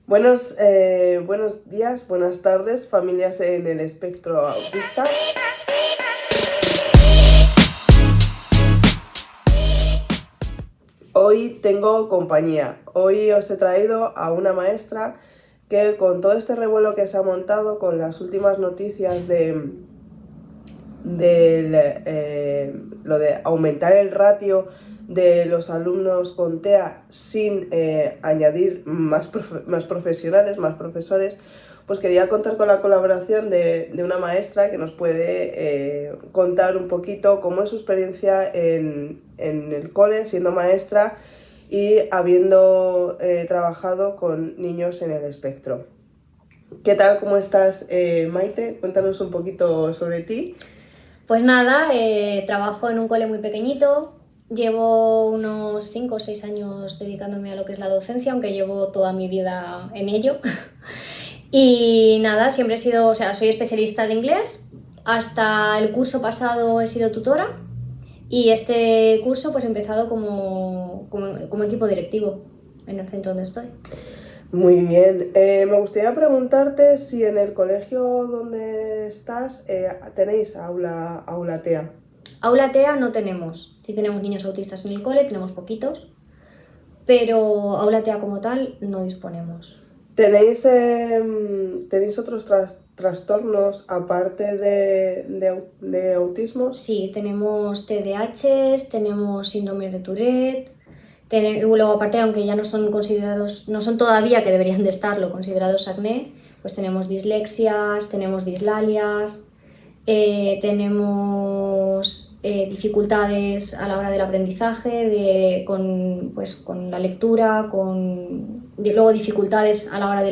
Buenos días, buenas tardes, familias en el espectro autista. Hoy tengo compañía. Hoy os he traído a una maestra que, con todo este revuelo que se ha montado con las últimas noticias de lo de aumentar el ratio de los alumnos con TEA sin añadir más profesionales, más profesores, pues quería contar con la colaboración de una maestra que nos puede contar un poquito cómo es su experiencia en el cole siendo maestra y habiendo trabajado con niños en el espectro. ¿Qué tal? ¿Cómo estás, Maite? Cuéntanos un poquito sobre ti. Pues nada, trabajo en un cole muy pequeñito, llevo unos 5 o 6 años dedicándome a lo que es la docencia, aunque llevo toda mi vida en ello. Y nada, siempre he sido, soy especialista de inglés, hasta el curso pasado he sido tutora y este curso pues he empezado como equipo directivo en el centro donde estoy. Muy bien. Me gustaría preguntarte si en el colegio donde estás tenéis aula TEA. Aula TEA no tenemos, sí tenemos niños autistas en el cole, tenemos poquitos, pero aula TEA como tal no disponemos. ¿Tenéis otros trastornos aparte de autismo? Sí, tenemos TDAH, tenemos síndromes de Tourette, luego aparte, aunque ya no son considerados, no son todavía, que deberían de estarlo, considerados acné, pues tenemos dislexias, tenemos dislalias, tenemos dificultades a la hora del aprendizaje, con la lectura, luego dificultades a la hora de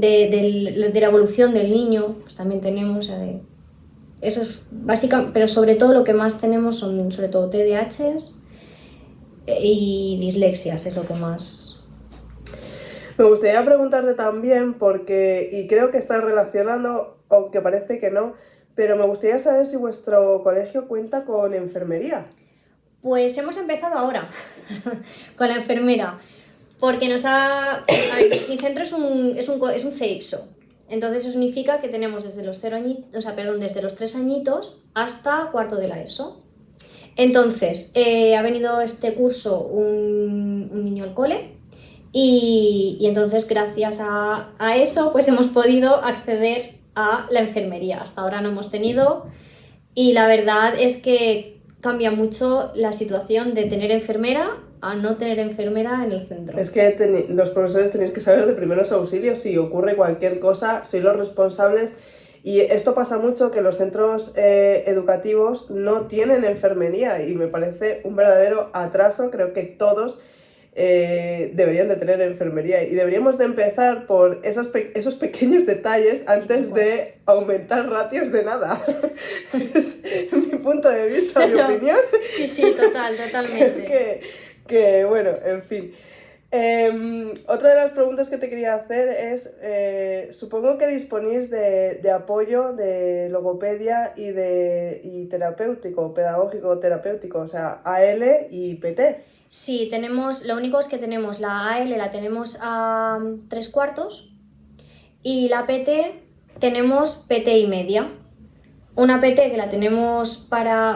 la evolución del niño, pues también tenemos. Eso es básica, pero sobre todo lo que más tenemos son sobre todo TDAHs y dislexias, es lo que más. Me gustaría preguntarte también porque, y creo que está relacionado, aunque parece que no, pero me gustaría saber si vuestro colegio cuenta con enfermería. Pues hemos empezado ahora con la enfermera, porque mi centro es un CEIPSO. Entonces eso significa que tenemos desde los 3 añitos hasta cuarto de la ESO. Entonces, ha venido este curso un niño al cole y entonces gracias a eso pues hemos podido acceder a la enfermería. Hasta ahora no hemos tenido y la verdad es que cambia mucho la situación de tener enfermera a no tener enfermera en el centro. Es que los profesores tenéis que saber de primeros auxilios. Si ocurre cualquier cosa, sois los responsables. Y esto pasa mucho, que los centros educativos no tienen enfermería y me parece un verdadero atraso. Creo que todos deberían de tener enfermería y deberíamos de empezar por esos pequeños detalles antes de aumentar ratios de nada. Es mi punto de vista, mi opinión. Sí, totalmente. Que bueno, en fin. Otra de las preguntas que te quería hacer es, supongo que disponéis de apoyo de logopedia y terapéutico, pedagógico terapéutico, o sea, AL y PT. Sí, lo único es que tenemos la AL, la tenemos a 3/4 y la PT tenemos PT y media. Una PT que la tenemos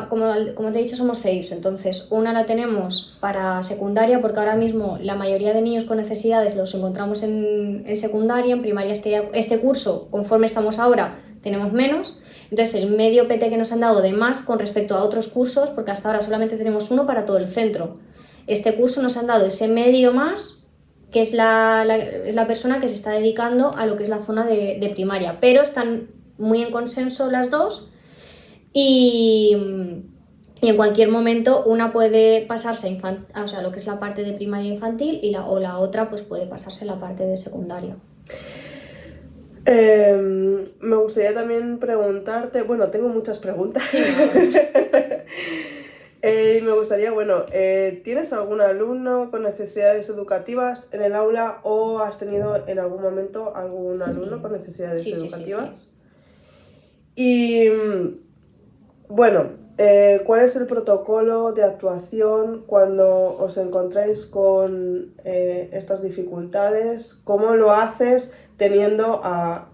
como te he dicho, somos CEIPS, entonces una la tenemos para secundaria, porque ahora mismo la mayoría de niños con necesidades los encontramos en secundaria. En primaria este curso, conforme estamos ahora, tenemos menos. Entonces el medio PT que nos han dado de más con respecto a otros cursos, porque hasta ahora solamente tenemos uno para todo el centro, este curso nos han dado ese medio más, que es la persona que se está dedicando a lo que es la zona de primaria, pero están muy en consenso las dos y en cualquier momento una puede pasarse a lo que es la parte de primaria infantil o la otra pues puede pasarse a la parte de secundaria. Me gustaría también preguntarte, bueno, tengo muchas preguntas. Sí, no. Me gustaría, ¿tienes algún alumno con necesidades educativas en el aula o has tenido en algún momento algún alumno con necesidades educativas? Sí. Y bueno, ¿cuál es el protocolo de actuación cuando os encontráis con estas dificultades? ¿Cómo lo haces teniendo a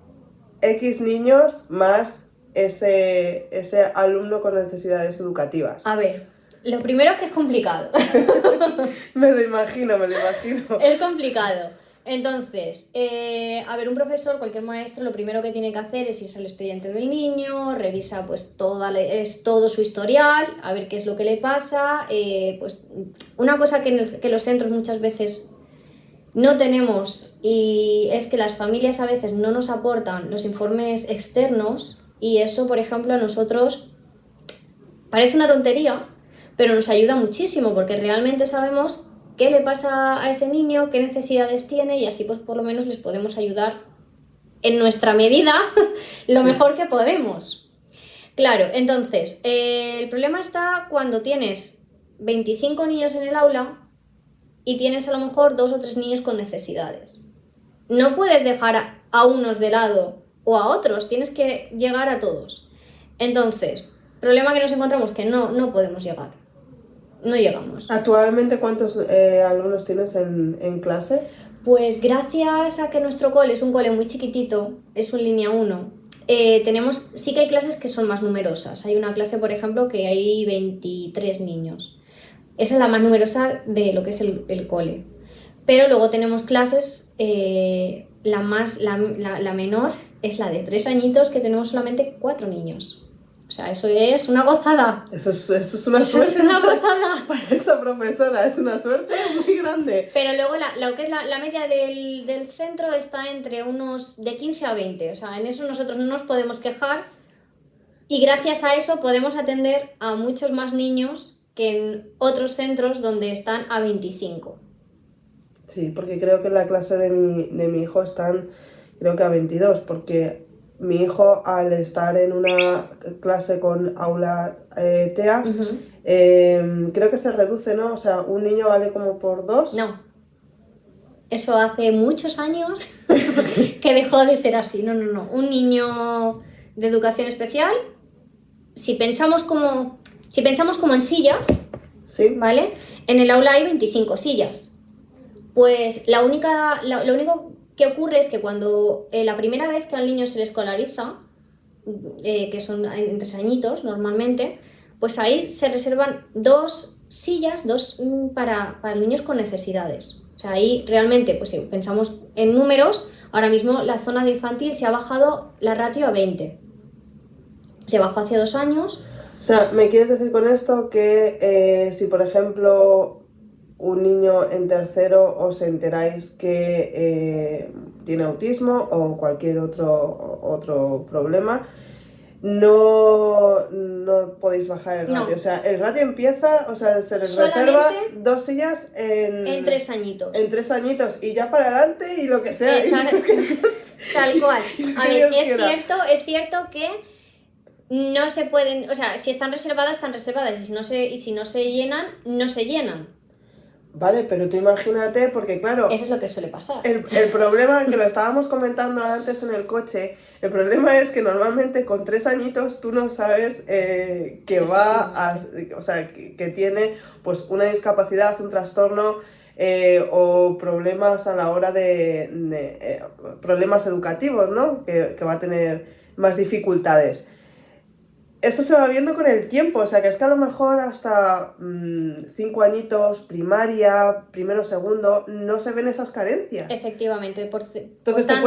X niños más ese alumno con necesidades educativas? A ver, lo primero es que es complicado. Me lo imagino. Es complicado. Entonces, a ver, un profesor, cualquier maestro, lo primero que tiene que hacer es irse al expediente del niño, revisa pues todo su historial, a ver qué es lo que le pasa. Pues una cosa que los centros muchas veces no tenemos, y es que las familias a veces no nos aportan los informes externos, y eso, por ejemplo, a nosotros parece una tontería, pero nos ayuda muchísimo porque realmente sabemos qué le pasa a ese niño, qué necesidades tiene, y así pues por lo menos les podemos ayudar en nuestra medida lo mejor que podemos. Claro, entonces, el problema está cuando tienes 25 niños en el aula y tienes a lo mejor 2 o 3 niños con necesidades. No puedes dejar a unos de lado o a otros, tienes que llegar a todos. Entonces, problema que nos encontramos que no podemos llegar. No llegamos. ¿Actualmente cuántos alumnos tienes en clase? Pues gracias a que nuestro cole es un cole muy chiquitito, es un línea 1, sí que hay clases que son más numerosas. Hay una clase, por ejemplo, que hay 23 niños. Esa es la más numerosa de lo que es el cole. Pero luego tenemos clases, la menor es la de 3 añitos, que tenemos solamente 4 niños. O sea, eso es una gozada. Eso es una suerte. Es una gozada. Para esa profesora, es una suerte muy grande. Pero luego lo que es la media del centro está entre unos de 15 a 20. O sea, en eso nosotros no nos podemos quejar. Y gracias a eso podemos atender a muchos más niños que en otros centros donde están a 25. Sí, porque creo que en la clase de mi hijo están, creo que a 22, porque mi hijo, al estar en una clase con aula TEA, creo que se reduce, ¿no? O sea, un niño vale como por 2. No. Eso hace muchos años que dejó de ser así. No. Un niño de educación especial, si pensamos como en sillas, ¿sí? ¿Vale? En el aula hay 25 sillas. Pues lo único que ocurre es que cuando la primera vez que al niño se le escolariza, que son en 3 añitos normalmente, pues ahí se reservan 2 sillas, para niños con necesidades. O sea, ahí realmente, pues si pensamos en números, ahora mismo la zona de infantil se ha bajado la ratio a 20. Se bajó hace 2 años. O sea, ¿me quieres decir con esto que si, por ejemplo, un niño en tercero os enteráis que tiene autismo o cualquier otro problema, no podéis bajar el ratio? No. O sea, el ratio empieza, o sea, se les reserva 2 sillas en 3 añitos. En 3 añitos y ya para adelante y lo que sea. Exacto. Tal cual. A ver, es cierto que no se pueden, o sea, si están reservadas, y si no se llenan, no se llenan. Vale, pero tú imagínate, porque claro... Eso es lo que suele pasar. El problema, que lo estábamos comentando antes en el coche, el problema es que normalmente con 3 añitos tú no sabes o sea, que tiene pues una discapacidad, un trastorno o problemas a la hora de problemas educativos, ¿no? Que va a tener más dificultades. Eso se va viendo con el tiempo, o sea que es que a lo mejor hasta 5 añitos, primaria, primero, segundo, no se ven esas carencias. Efectivamente. Entonces te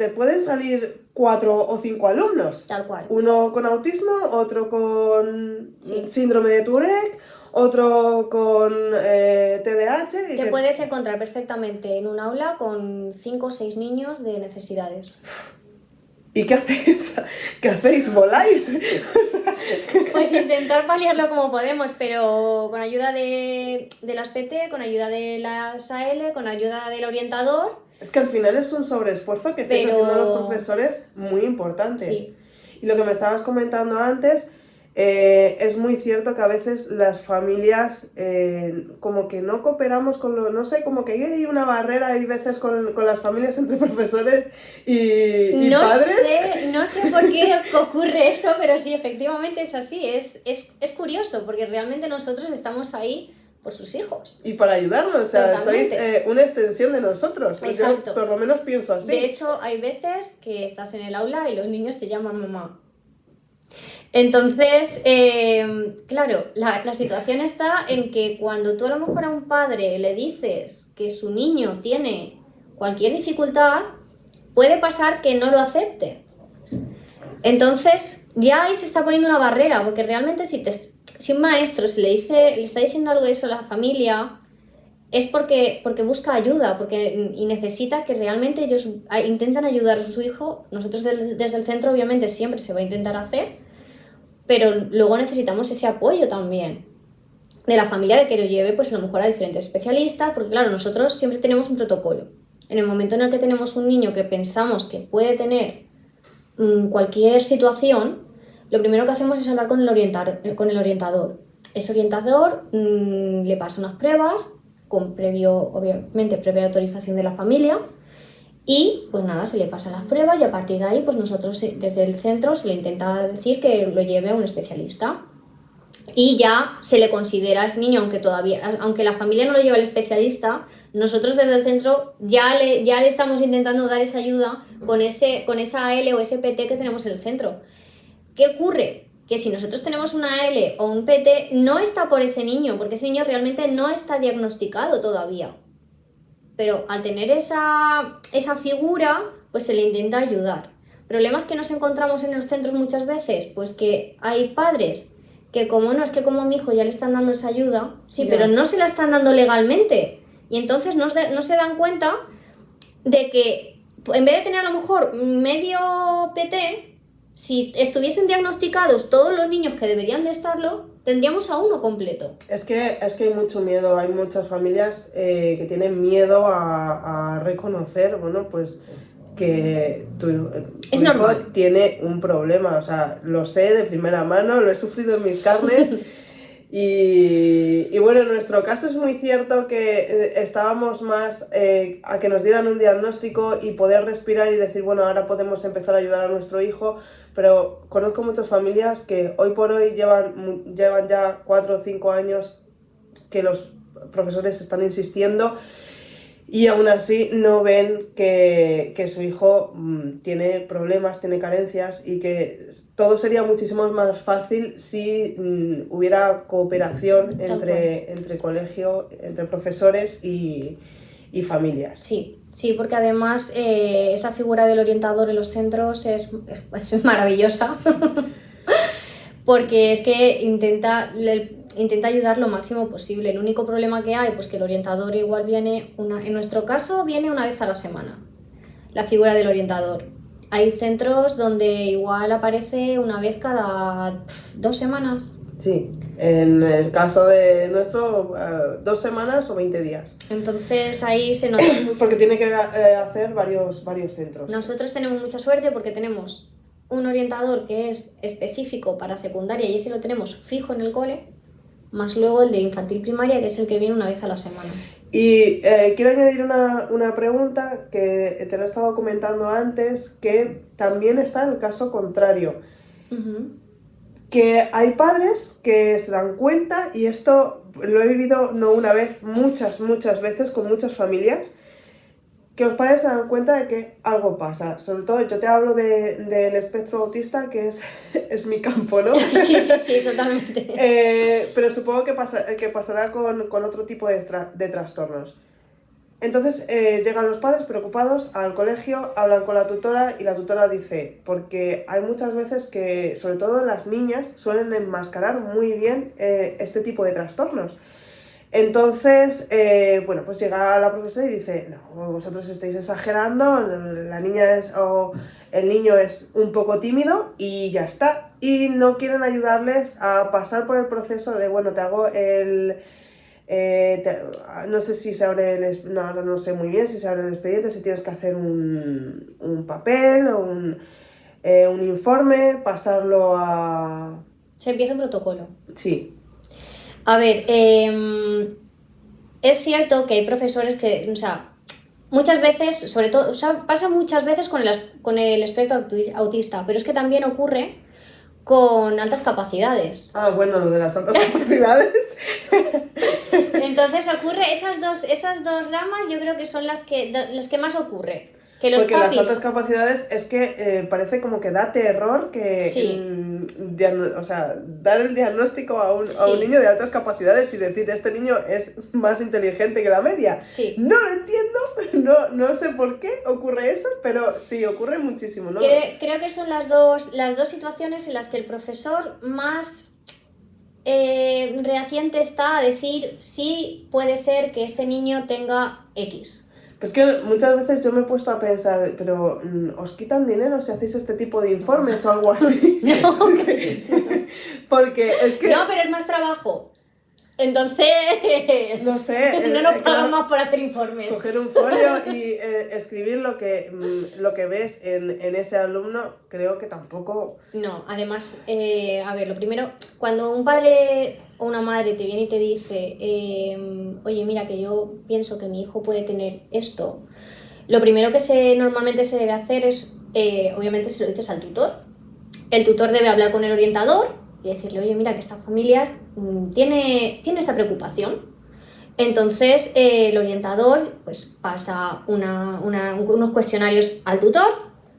pueden salir 4 o 5 alumnos. Tal cual. Uno con autismo, otro con síndrome de Tourette, otro con TDAH. Te puedes encontrar perfectamente en un aula con 5 o 6 niños de necesidades. ¿Y qué hacéis? ¿Qué hacéis? ¿Voláis? Pues intentar paliarlo como podemos, pero con ayuda de las PT, con ayuda de las AL, con ayuda del orientador. Es que al final es un sobreesfuerzo que estáis haciendo los profesores muy importantes. Sí. Y lo que me estabas comentando antes, es muy cierto que a veces las familias como que no cooperamos con lo, no sé, como que hay una barrera, hay veces con las familias entre profesores y No padres. no sé por qué ocurre eso, pero sí, efectivamente es así. Es curioso, porque realmente nosotros estamos ahí por sus hijos. Y para ayudarnos, o sea, sois Totalmente. una extensión de nosotros. Exacto. Yo por lo menos pienso así. De hecho, hay veces que estás en el aula y los niños te llaman mamá. Entonces, claro, la situación está en que cuando tú a lo mejor a un padre le dices que su niño tiene cualquier dificultad, puede pasar que no lo acepte. Entonces, ya ahí se está poniendo una barrera, porque realmente si un maestro le está diciendo algo de eso a la familia, es porque busca ayuda, y necesita que realmente ellos intentan ayudar a su hijo. Nosotros desde el centro obviamente siempre se va a intentar hacer, pero luego necesitamos ese apoyo también de la familia, de que lo lleve pues a lo mejor a diferentes especialistas, porque claro, nosotros siempre tenemos un protocolo. En el momento en el que tenemos un niño que pensamos que puede tener cualquier situación, lo primero que hacemos es hablar con el orientador. Ese orientador le pasa unas pruebas, obviamente previa autorización de la familia, y pues nada, se le pasan las pruebas y a partir de ahí pues nosotros desde el centro se le intenta decir que lo lleve a un especialista. Y ya se le considera a ese niño, aunque la familia no lo lleva al especialista, nosotros desde el centro ya le estamos intentando dar esa ayuda con esa AL o ese PT que tenemos en el centro. ¿Qué ocurre? Que si nosotros tenemos una AL o un PT, no está por ese niño, porque ese niño realmente no está diagnosticado todavía. Pero al tener esa figura, pues se le intenta ayudar. Problemas que nos encontramos en los centros muchas veces, pues que hay padres que como a mi hijo ya le están dando esa ayuda, sí, Ya. pero no se la están dando legalmente. Y entonces no se dan cuenta de que en vez de tener a lo mejor medio PT, si estuviesen diagnosticados todos los niños que deberían de estarlo, tendríamos a uno completo. Es que hay mucho miedo, hay muchas familias que tienen miedo a reconocer, bueno, pues que tu Es hijo normal. tiene un problema, o sea, lo sé de primera mano, lo he sufrido en mis carnes. Y bueno, en nuestro caso es muy cierto que estábamos más a que nos dieran un diagnóstico y poder respirar y decir, bueno, ahora podemos empezar a ayudar a nuestro hijo, pero conozco muchas familias que hoy por hoy llevan ya 4 o 5 años que los profesores están insistiendo y aún así no ven que su hijo tiene problemas, tiene carencias y que todo sería muchísimo más fácil si hubiera cooperación entre colegio, entre profesores y familias. Sí, porque además esa figura del orientador en los centros es maravillosa porque es que intenta ayudar lo máximo posible. El único problema que hay, pues que el orientador igual viene, en nuestro caso, viene una vez a la semana, la figura del orientador. Hay centros donde igual aparece una vez cada 2 semanas. Sí, en el caso de nuestro, 2 semanas o 20 días. Entonces ahí se nota. Porque tiene que hacer varios centros. Nosotros tenemos mucha suerte porque tenemos un orientador que es específico para secundaria y ese lo tenemos fijo en el cole, más luego el de infantil primaria, que es el que viene una vez a la semana. Y quiero añadir una pregunta que te lo he estado comentando antes, que también está en el caso contrario. Uh-huh. Que hay padres que se dan cuenta, y esto lo he vivido no una vez, muchas veces con muchas familias, que los padres se dan cuenta de que algo pasa. Sobre todo, yo te hablo del espectro autista, que es mi campo, ¿no? Sí, totalmente. Pero supongo que pasará con otro tipo de trastornos. Entonces llegan los padres preocupados al colegio, hablan con la tutora y la tutora dice, porque hay muchas veces que, sobre todo las niñas, suelen enmascarar muy bien este tipo de trastornos. Entonces, bueno, pues llega la profesora y dice, no, vosotros estáis exagerando, la niña o el niño es un poco tímido y ya está. Y no quieren ayudarles a pasar por el proceso de, bueno, te hago no sé si se abre no sé muy bien si se abre el expediente, si tienes que hacer un papel o un informe, pasarlo a Se empieza un protocolo. Sí. A ver, es cierto que hay profesores que, o sea, muchas veces, sobre todo, o sea, pasa muchas veces con el espectro autista, pero es que también ocurre con altas capacidades. Ah, bueno, lo de las altas capacidades. Entonces ocurre, esas dos ramas yo creo que son las que más ocurre. Que los Porque papis... las altas capacidades es que parece como que da terror que Sí. o sea, dar el diagnóstico a un Sí. niño de altas capacidades y decir este niño es más inteligente que la media. Sí. No lo entiendo, no sé por qué ocurre eso, pero sí, ocurre muchísimo, ¿no? Creo que son las dos situaciones en las que el profesor más reaciente está a decir sí, puede ser que este niño tenga X. Pues que muchas veces yo me he puesto a pensar, pero ¿os quitan dinero si hacéis este tipo de informes o algo así? No. Porque es que... No, pero es más trabajo. Entonces... No sé. no nos pagan más por hacer informes. Coger un folio y escribir lo que ves en ese alumno, creo que tampoco... No, además, a ver, lo primero, cuando un padre o una madre te viene y te dice, oye, mira, que yo pienso que mi hijo puede tener esto, lo primero que normalmente se debe hacer es, obviamente, se lo dices al tutor. El tutor debe hablar con el orientador y decirle, oye, mira, que esta familia tiene esta preocupación. Entonces, el orientador pues, pasa unos cuestionarios al tutor,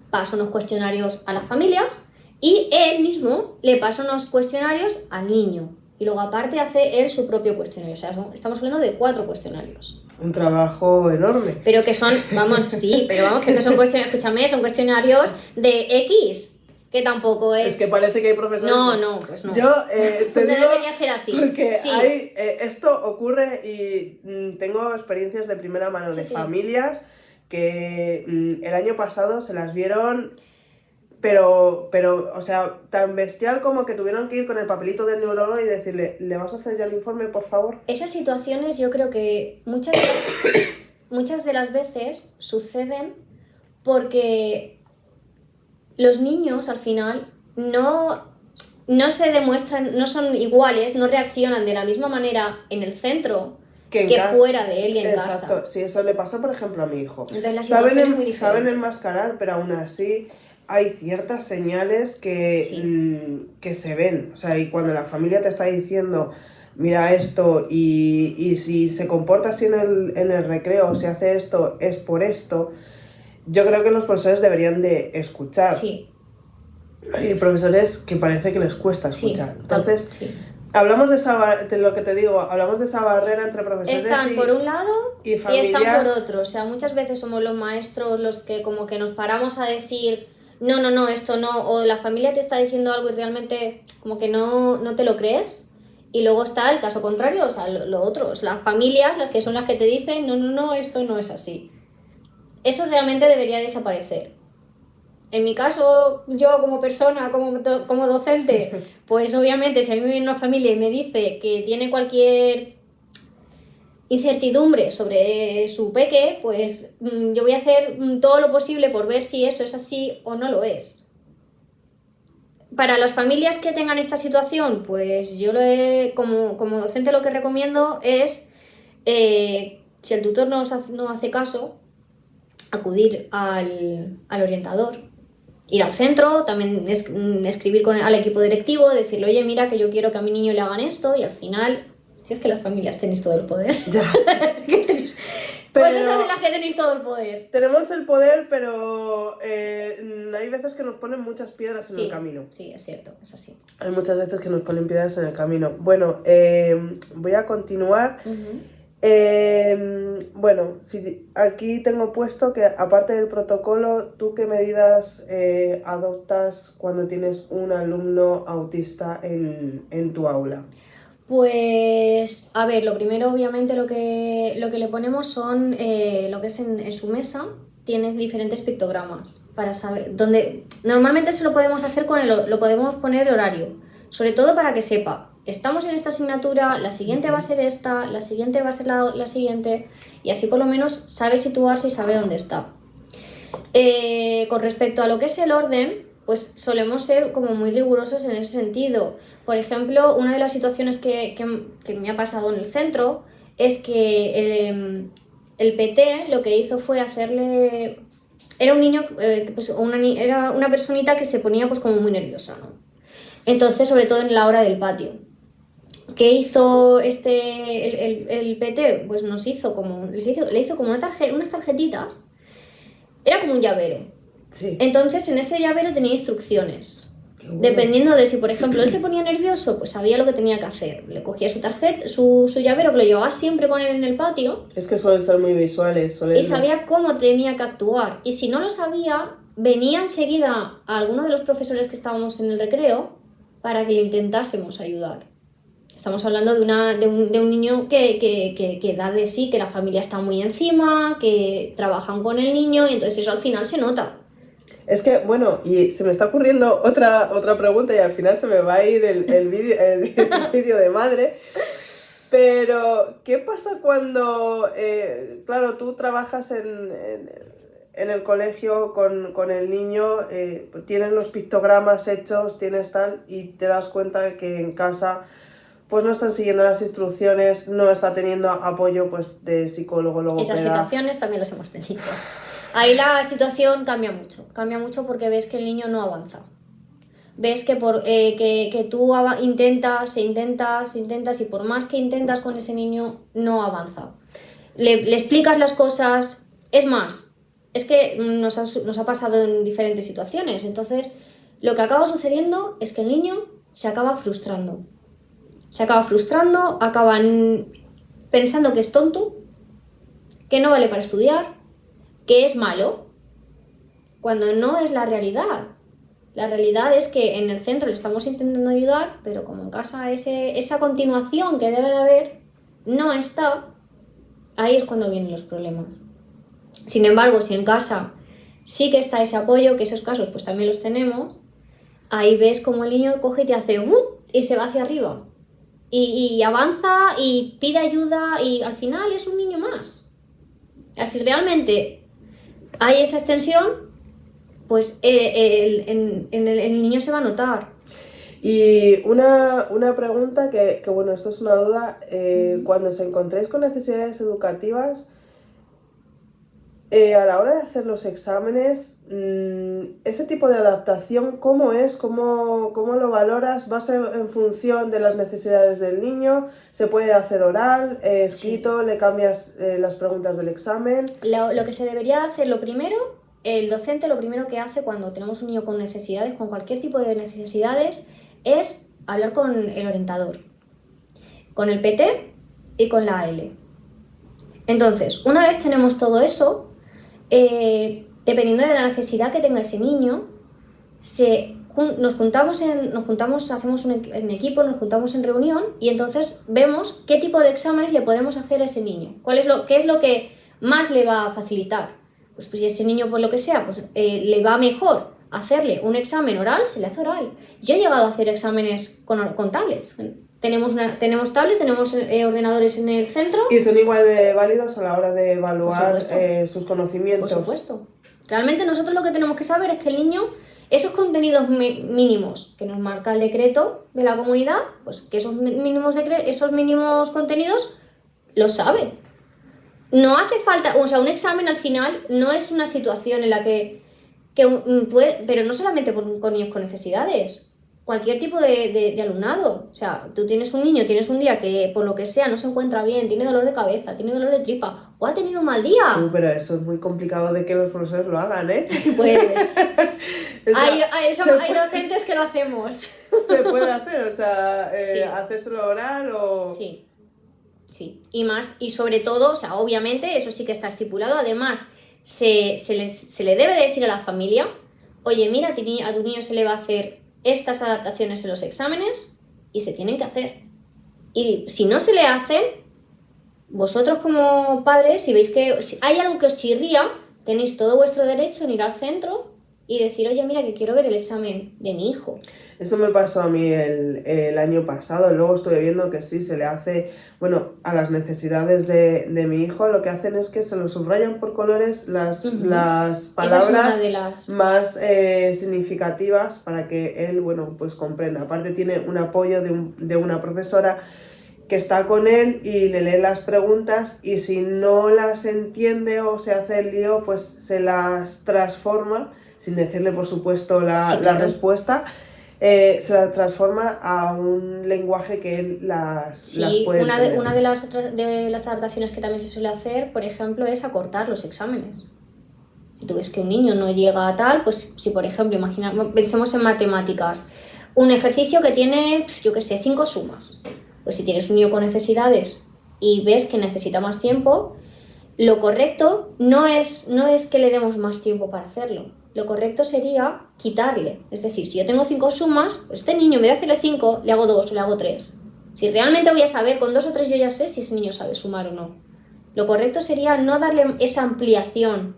pasa unos cuestionarios a las familias y él mismo le pasa unos cuestionarios al niño. Y luego aparte hace él su propio cuestionario. O sea, estamos hablando de 4 cuestionarios. Un trabajo enorme. Pero que son, vamos, sí, pero vamos, que son cuestionarios, escúchame, son cuestionarios de X, que tampoco es... Es que parece que hay profesores... No, pues no. Yo te no digo... debería ser así. Porque Sí. esto ocurre y tengo experiencias de primera mano de Sí. familias que el año pasado se las vieron... Pero, o sea, tan bestial como que tuvieron que ir con el papelito del neurólogo y decirle, ¿le vas a hacer ya el informe, por favor? Esas situaciones yo creo que muchas de las veces suceden porque los niños al final no se demuestran, no son iguales, no reaccionan de la misma manera en el centro que fuera de él y en casa. Exacto, sí, eso le pasa, por ejemplo, a mi hijo. Entonces la situación es muy diferente. Saben enmascarar, pero aún así hay ciertas señales que se ven. O sea, y cuando la familia te está diciendo, mira esto, y si se comporta así en el recreo, o si hace esto, es por esto, yo creo que los profesores deberían de escuchar. Sí. Hay profesores que parece que les cuesta escuchar. Sí, entonces... Sí. Hablamos de lo que te digo, hablamos de esa barrera entre profesores están por un lado y están por otro. O sea, muchas veces somos los maestros los que como que nos paramos a decir no, esto no, o la familia te está diciendo algo y realmente como que no te lo crees. Y luego está el caso contrario, o sea, lo otro, las familias, las que son las que te dicen no, esto no es así. Eso realmente debería desaparecer. En mi caso, yo como persona, como docente, pues obviamente si a mí me viene una familia y me dice que tiene cualquier incertidumbre sobre su peque, pues yo voy a hacer todo lo posible por ver si eso es así o no lo es. Para las familias que tengan esta situación, pues yo como docente lo que recomiendo es, si el tutor no hace caso, acudir al orientador. Ir al centro, también escribir al equipo directivo, decirle, oye, mira, que yo quiero que a mi niño le hagan esto, y al final, si es que las familias tenéis todo el poder. Ya. Pues esas es las que tenéis todo el poder. Tenemos el poder, pero hay veces que nos ponen muchas piedras en el camino. Sí, es cierto, es así. Hay muchas veces que nos ponen piedras en el camino. Bueno, voy a continuar. Bueno, aquí tengo puesto que aparte del protocolo, ¿tú qué medidas adoptas cuando tienes un alumno autista en tu aula? Pues, a ver, lo primero obviamente lo que le ponemos son lo que es en su mesa, tiene diferentes pictogramas para saber dónde. Normalmente eso lo podemos hacer lo podemos poner el horario, sobre todo para que sepa. Estamos en esta asignatura, la siguiente va a ser esta, la siguiente va a ser la siguiente, y así por lo menos sabe situarse y sabe dónde está. Con respecto a lo que es el orden, pues solemos ser como muy rigurosos en ese sentido. Por ejemplo, una de las situaciones que me ha pasado en el centro es que el PT lo que hizo fue hacerle... Era un niño, pues era una personita que se ponía pues como muy nerviosa, ¿no? Entonces, sobre todo en la hora del patio. ¿Qué hizo el PT? Pues le hizo como unas tarjetitas. Era como un llavero. Sí. Entonces, en ese llavero tenía instrucciones. Bueno. Dependiendo de si, por ejemplo, él se ponía nervioso, pues sabía lo que tenía que hacer. Le cogía su tarjeta, su llavero, que lo llevaba siempre con él en el patio. Es que suelen ser muy visuales. Y sabía cómo tenía que actuar. Y si no lo sabía, venía enseguida a alguno de los profesores que estábamos en el recreo para que le intentásemos ayudar. Estamos hablando de un niño que da de sí, que la familia está muy encima, que trabajan con el niño, y entonces eso al final se nota. Es que, bueno, y se me está ocurriendo otra pregunta y al final se me va a ir el vídeo de madre. Pero, ¿qué pasa cuando, claro, tú trabajas en el colegio con el niño, tienes los pictogramas hechos, tienes tal, y te das cuenta de que en casa pues no están siguiendo las instrucciones, no está teniendo apoyo pues de psicólogo, logopeda? Esas situaciones también las hemos tenido. Ahí la situación cambia mucho porque ves que el niño no avanza. Ves que que tú intentas y por más que intentas con ese niño no avanza. Le explicas las cosas, es más, es que nos ha pasado en diferentes situaciones. Entonces, lo que acaba sucediendo es que el niño se acaba frustrando. Acaban pensando que es tonto, que no vale para estudiar, que es malo, cuando no es la realidad. La realidad es que en el centro le estamos intentando ayudar, pero como en casa esa continuación que debe de haber no está, ahí es cuando vienen los problemas. Sin embargo, si en casa sí que está ese apoyo, que esos casos pues también los tenemos, ahí ves como el niño coge y te hace y se va hacia arriba. Y avanza y pide ayuda y al final es un niño más. Así realmente hay esa extensión, pues el niño se va a notar. Y una pregunta que bueno, esto es una duda, cuando os encontréis con necesidades educativas, a la hora de hacer los exámenes, ese tipo de adaptación, ¿cómo es? ¿Cómo lo valoras? ¿Va a ser en función de las necesidades del niño? ¿Se puede hacer oral, escrito? Sí. ¿Le cambias las preguntas del examen? Lo que se debería hacer, lo primero, el docente lo primero que hace cuando tenemos un niño con necesidades, con cualquier tipo de necesidades, es hablar con el orientador, con el PT y con la AL. Entonces, una vez tenemos todo eso, dependiendo de la necesidad que tenga ese niño, nos juntamos, hacemos en equipo, nos juntamos en reunión y entonces vemos qué tipo de exámenes le podemos hacer a ese niño, qué es lo que más le va a facilitar. Pues si ese niño, por lo que sea, pues le va mejor hacerle un examen oral, se le hace oral. Yo he llegado a hacer exámenes con tablets. Tenemos tablets, tenemos ordenadores en el centro. ¿Y son igual de válidos a la hora de evaluar sus conocimientos? Por supuesto. Realmente nosotros lo que tenemos que saber es que el niño, esos contenidos mínimos que nos marca el decreto de la comunidad, pues que esos mínimos contenidos los sabe. No hace falta, o sea, un examen al final no es una situación en la que puede, pero no solamente con niños con necesidades. Cualquier tipo de alumnado. O sea, tú tienes un día que por lo que sea no se encuentra bien, tiene dolor de cabeza, tiene dolor de tripa o ha tenido un mal día. Pero eso es muy complicado de que los profesores lo hagan, ¿eh? Pues hay docentes que lo hacemos. Se puede hacer, o sea, sí. Hacérselo oral o... Sí. Y sobre todo, o sea, obviamente eso sí que está estipulado. Además, se le debe de decir a la familia, oye, mira, a tu niño se le va a hacer estas adaptaciones en los exámenes y se tienen que hacer. Y si no se le hacen, vosotros como padres, si veis que hay algo que os chirría, tenéis todo vuestro derecho en ir al centro y decir, oye, mira, que quiero ver el examen de mi hijo. Eso me pasó a mí el año pasado. Luego estuve viendo que sí, se le hace, bueno, a las necesidades de mi hijo, lo que hacen es que se lo subrayan por colores las palabras Esa es una de las... más significativas para que él, bueno, pues comprenda. Aparte tiene un apoyo de una profesora que está con él y le lee las preguntas, y si no las entiende o se hace el lío, pues se las transforma, sin decirle por supuesto la respuesta, se las transforma a un lenguaje que él las puede entender. Una de las adaptaciones que también se suele hacer, por ejemplo, es acortar los exámenes. Si tú ves que un niño no llega a tal, pues si por ejemplo, pensemos en matemáticas, un ejercicio que tiene, yo qué sé, 5 sumas. Pues si tienes un niño con necesidades y ves que necesita más tiempo, lo correcto no es que le demos más tiempo para hacerlo. Lo correcto sería quitarle. Es decir, si yo tengo 5 sumas, pues este niño en vez de hacerle 5, le hago 2 o le hago 3. Si realmente voy a saber, con 2 o 3 yo ya sé si ese niño sabe sumar o no. Lo correcto sería no darle esa ampliación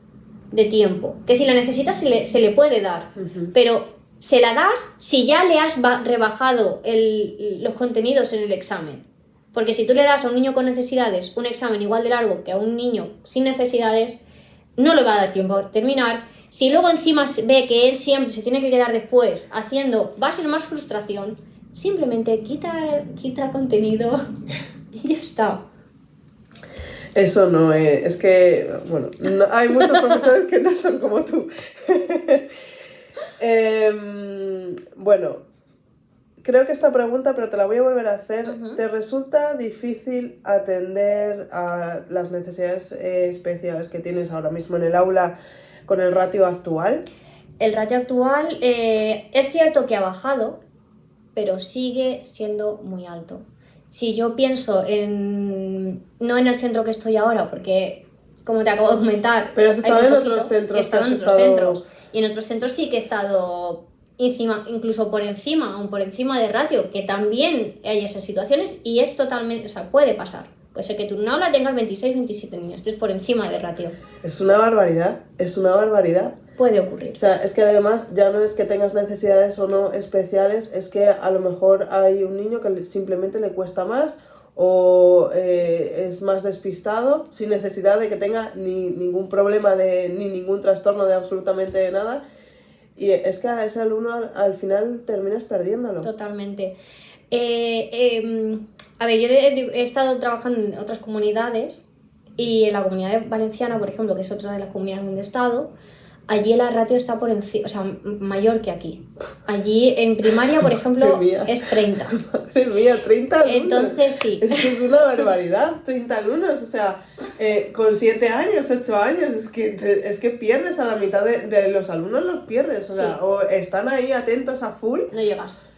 de tiempo, que si la necesitas se le puede dar, pero se la das si ya le has rebajado los contenidos en el examen. Porque si tú le das a un niño con necesidades un examen igual de largo que a un niño sin necesidades, no le va a dar tiempo a terminar. Si luego encima ve que él siempre se tiene que quedar después haciendo, va a ser más frustración. Simplemente quita contenido y ya está. Eso no es que, bueno, hay muchos profesores que no son como tú. Bueno, creo que esta pregunta, pero te la voy a volver a hacer. ¿Te resulta difícil atender a las necesidades especiales que tienes ahora mismo en el aula con el ratio actual? El ratio actual es cierto que ha bajado, pero sigue siendo muy alto. Si yo pienso no en el centro que estoy ahora, porque como te acabo de comentar... Pero has estado en otros centros. He estado en otros centros. Y en otros centros sí que he estado incluso por encima de ratio, que también hay esas situaciones y es totalmente... O sea, puede pasar. Puede ser que tú en una aula tengas 26, 27 niños, estés por encima de ratio. Es una barbaridad. Puede ocurrir. O sea, es que además ya no es que tengas necesidades o no especiales, es que a lo mejor hay un niño que simplemente le cuesta más o es más despistado, sin necesidad de que tenga ningún problema ni ningún trastorno de absolutamente nada. Y es que a ese alumno al final terminas perdiéndolo. Totalmente. A ver, yo he estado trabajando en otras comunidades y en la comunidad valenciana, por ejemplo, que es otra de las comunidades donde he estado, allí la ratio está por encima, o sea, mayor que aquí. Allí en primaria, por ejemplo, es 30. Madre mía, 30 alumnos. Entonces sí. Es que es una barbaridad, 30 alumnos, o sea, con 7 años, 8 años, es que pierdes a la mitad de los alumnos, los pierdes, o sea, o están ahí atentos a full. No llegas.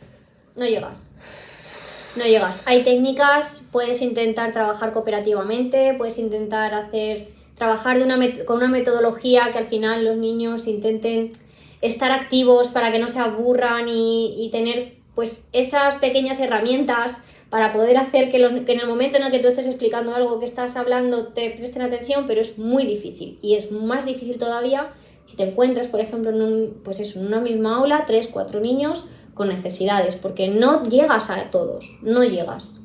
Hay técnicas, puedes intentar trabajar cooperativamente, puedes intentar trabajar con una metodología que al final los niños intenten estar activos para que no se aburran y tener pues esas pequeñas herramientas para poder hacer que en el momento en el que tú estés explicando algo que estás hablando te presten atención, pero es muy difícil y es más difícil todavía si te encuentras, por ejemplo, en una misma aula, 3, 4 niños con necesidades, porque no llegas a todos, no llegas.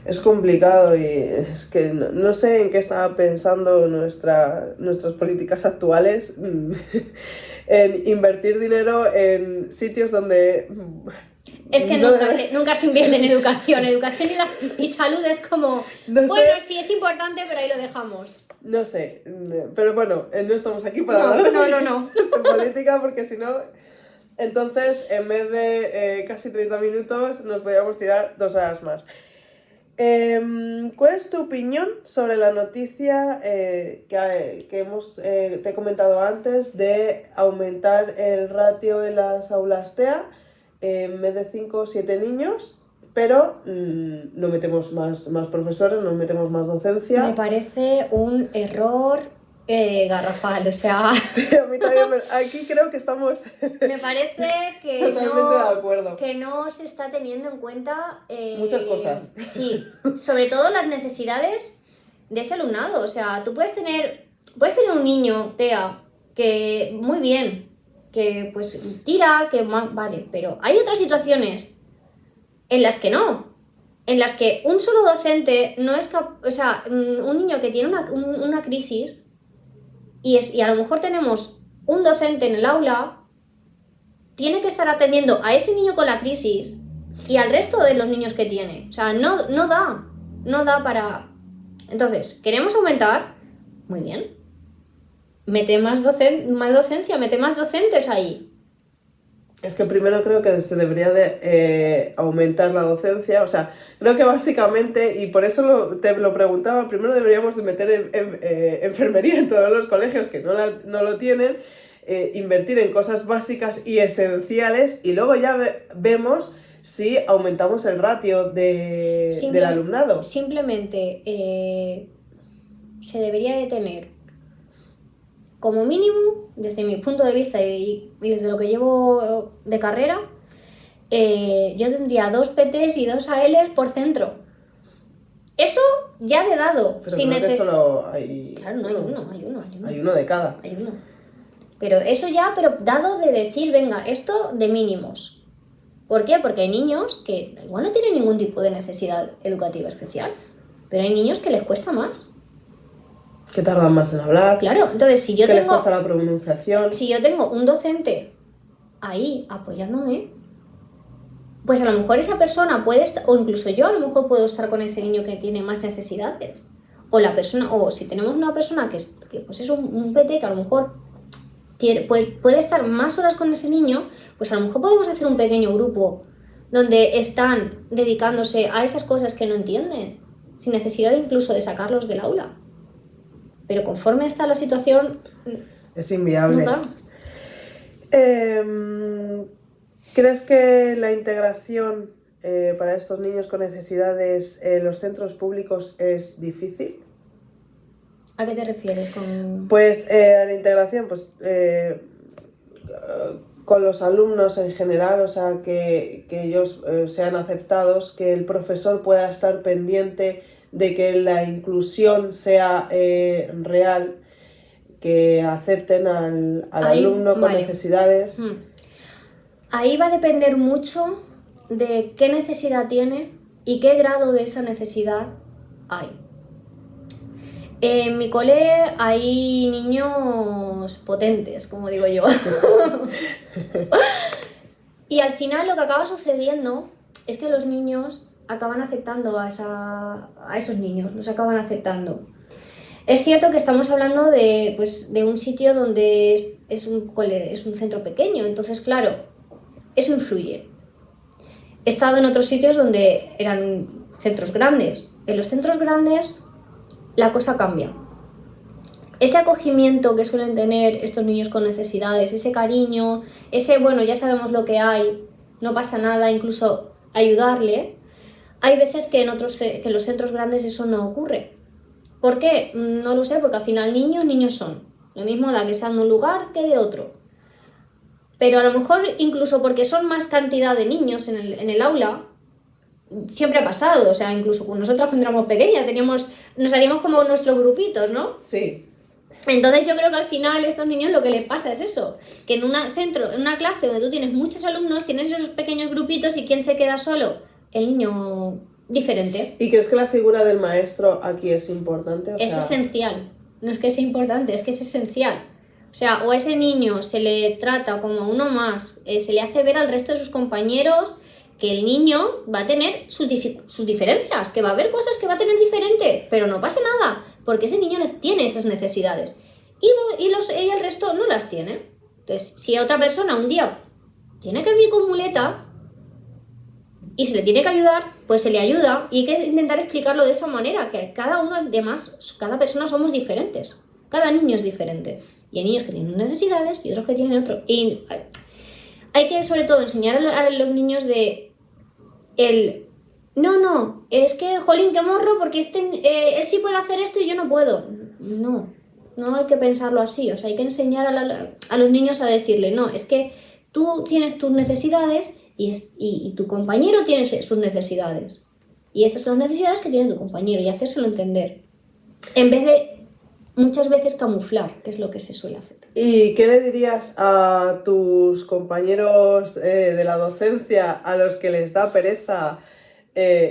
Es complicado y es que no sé en qué estaba pensando nuestras políticas actuales en invertir dinero en sitios donde... Es que nunca se invierte en educación. Educación y salud es como... sí es importante, pero ahí lo dejamos. No sé, pero bueno, no estamos aquí para hablar de política porque si no... Entonces, en vez de casi 30 minutos, nos podríamos tirar 2 horas más. ¿Cuál es tu opinión sobre la noticia que te he comentado antes de aumentar el ratio en las aulas TEA en vez de 5 o 7 niños, pero no metemos más profesores, no metemos más docencia? Me parece un error garrafal, o sea... Sí, a mí también. Aquí creo que estamos... Me parece que totalmente de acuerdo. Que no se está teniendo en cuenta... muchas cosas. Sí, sobre todo las necesidades de ese alumnado. O sea, tú puedes tener un niño, TEA, que muy bien, que pues tira, vale, pero hay otras situaciones en las que no, en las que un solo docente no es o sea, un niño que tiene una crisis y a lo mejor tenemos un docente en el aula, tiene que estar atendiendo a ese niño con la crisis y al resto de los niños que tiene. O sea, no da para... Entonces, ¿queremos aumentar? Muy bien. Mete más docencia, mete más docentes ahí. Es que primero creo que se debería de aumentar la docencia, o sea, creo que básicamente, y por eso te lo preguntaba, primero deberíamos de meter enfermería en todos los colegios que no lo tienen, invertir en cosas básicas y esenciales, y luego ya vemos si aumentamos el ratio del alumnado. Simplemente se debería de tener, como mínimo, desde mi punto de vista y desde lo que llevo de carrera, yo tendría 2 PTs y 2 ALs por centro. Eso ya de dado. Pero creo que solo hay... Claro, no hay uno. Hay uno de cada. Hay uno. Pero eso ya, pero dado de decir, venga, esto de mínimos. ¿Por qué? Porque hay niños que igual no tienen ningún tipo de necesidad educativa especial, pero hay niños que les cuesta más. Que tardan más en hablar. Claro, entonces si yo les cuesta la pronunciación. Si yo tengo un docente ahí apoyándome, pues a lo mejor esa persona puede estar, o incluso yo a lo mejor puedo estar con ese niño que tiene más necesidades. O si tenemos una persona que pues es un PT que a lo mejor puede estar más horas con ese niño, pues a lo mejor podemos hacer un pequeño grupo donde están dedicándose a esas cosas que no entienden, sin necesidad incluso de sacarlos del aula. Pero conforme está la situación... Es inviable. No da. ¿Crees que la integración para estos niños con necesidades en los centros públicos es difícil? ¿A qué te refieres con...? Pues la integración, pues con los alumnos en general, o sea, que ellos sean aceptados, que el profesor pueda estar pendiente de que la inclusión sea real, que acepten al alumno con necesidades. Ahí va a depender mucho de qué necesidad tiene y qué grado de esa necesidad hay. En mi cole hay niños potentes, como digo yo. Y al final lo que acaba sucediendo es que los niños acaban aceptando a esos niños, los acaban aceptando. Es cierto que estamos hablando de un sitio donde es un centro pequeño, entonces claro, eso influye. He estado en otros sitios donde eran centros grandes. En los centros grandes la cosa cambia. Ese acogimiento que suelen tener estos niños con necesidades, ese cariño, bueno, ya sabemos lo que hay, no pasa nada, incluso ayudarle, hay veces que en los centros grandes eso no ocurre. ¿Por qué? No lo sé, porque al final niños son. Lo mismo da que sean de un lugar que de otro. Pero a lo mejor incluso porque son más cantidad de niños en el aula, siempre ha pasado, o sea, incluso con nosotras cuando éramos pequeñas nos hacíamos como nuestros grupitos, ¿no? Sí. Entonces yo creo que al final a estos niños lo que les pasa es eso, que en una clase donde tú tienes muchos alumnos, tienes esos pequeños grupitos y ¿quién se queda solo? El niño diferente. ¿Y crees que la figura del maestro aquí es importante? Es esencial, no es que sea importante, es que es esencial. O sea, o a ese niño se le trata como a uno más, se le hace ver al resto de sus compañeros que el niño va a tener sus diferencias, que va a haber cosas que va a tener diferente, pero no pasa nada, porque ese niño tiene esas necesidades y el resto no las tiene. Entonces, si a otra persona un día tiene que vivir con muletas y se le tiene que ayudar, pues se le ayuda y hay que intentar explicarlo de esa manera, que cada persona somos diferentes, cada niño es diferente. Y hay niños que tienen unas necesidades y otros que tienen otro. Y hay que, sobre todo, enseñar a los niños no, es que, jolín, qué morro, porque él sí puede hacer esto y yo no puedo. No hay que pensarlo así. O sea, hay que enseñar a los niños a decirle, no, es que tú tienes tus necesidades y tu compañero tiene sus necesidades. Y estas son las necesidades que tiene tu compañero y hacérselo entender. En vez de muchas veces camuflar, que es lo que se suele hacer. ¿Y qué le dirías a tus compañeros de la docencia a los que les da pereza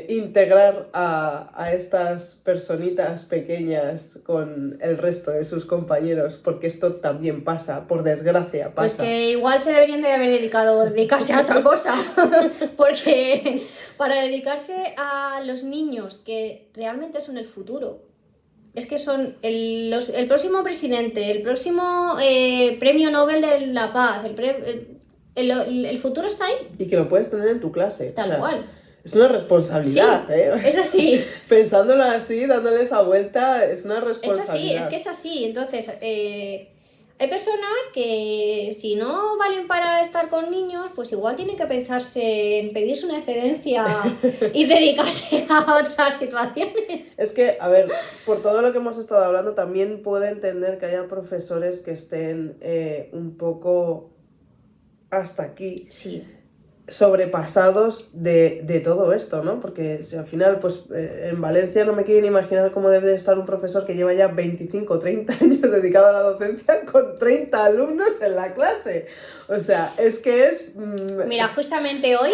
integrar a estas personitas pequeñas con el resto de sus compañeros? Porque esto también pasa, por desgracia Pues pasa. que igual se deberían de haber dedicarse a otra cosa, porque para dedicarse a los niños que realmente son el futuro, es que son el próximo presidente, el próximo premio Nobel de la Paz, el futuro está ahí, Y que lo puedes tener en tu clase. tal O sea, cual. es una responsabilidad, Sí, ¿eh? es así. Pensándolo así, dándole esa vuelta, es una Es responsabilidad. así, es que es así. Entonces, hay personas que si no valen para estar con niños, pues igual tienen que pensarse en pedirse una excedencia y dedicarse a otras situaciones. Es que, a ver, por todo lo que hemos estado hablando, también puedo entender que haya profesores que estén un poco hasta aquí, Sí, sobrepasados de todo esto, ¿no? Porque si al final, pues en Valencia no me quiero ni imaginar cómo debe de estar un profesor que lleva ya 25 o 30 años dedicado a la docencia con 30 alumnos en la clase. O sea, es que es... mira, justamente hoy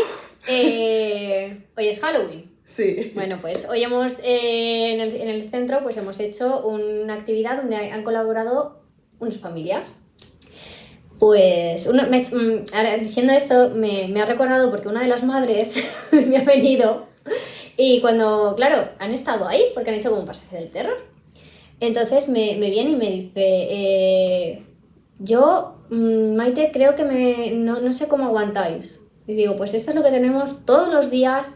es Halloween. Sí. Bueno, pues hoy hemos en el centro pues hemos hecho una actividad donde han colaborado unas familias. Pues ahora, diciendo esto me ha recordado porque una de las madres me ha venido y cuando, claro, han estado ahí porque han hecho como un pasaje del terror. Entonces me viene y me dice, Maite, creo que no sé cómo aguantáis. Y digo, pues esto es lo que tenemos todos los días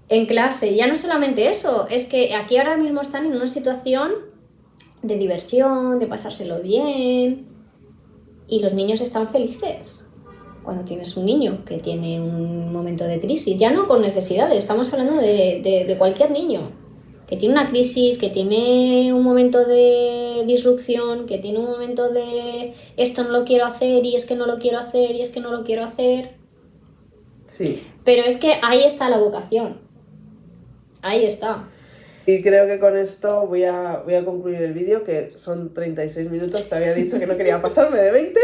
en clase. Ya no solamente eso, es que aquí ahora mismo están en una situación de diversión, de pasárselo bien. Y los niños están felices cuando tienes un niño que tiene un momento de crisis, ya no con necesidades, estamos hablando de cualquier niño que tiene una crisis, que tiene un momento de disrupción, que tiene un momento de esto no lo quiero hacer y es que no lo quiero hacer y es que no lo quiero hacer. Sí. Pero es que ahí está la vocación, ahí está. Y creo que con esto voy a concluir el vídeo, que son 36 minutos, te había dicho que no quería pasarme de 20.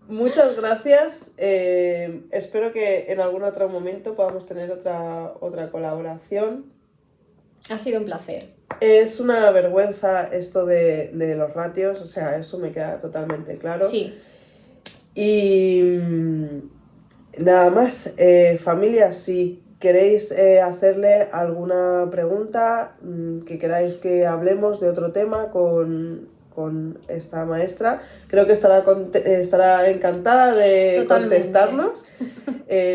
Muchas gracias, espero que en algún otro momento podamos tener otra colaboración. Ha sido un placer. Es una vergüenza esto de los ratios, o sea, eso me queda totalmente claro. Sí. Y nada más, familia, si queréis hacerle alguna pregunta, que queráis que hablemos de otro tema con esta maestra, creo que estará encantada de Totalmente. Contestarnos.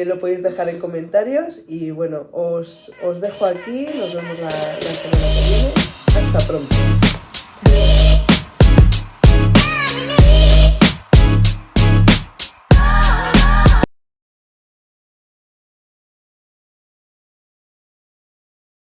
Lo podéis dejar en comentarios y bueno, os dejo aquí, nos vemos la semana que viene. Hasta pronto.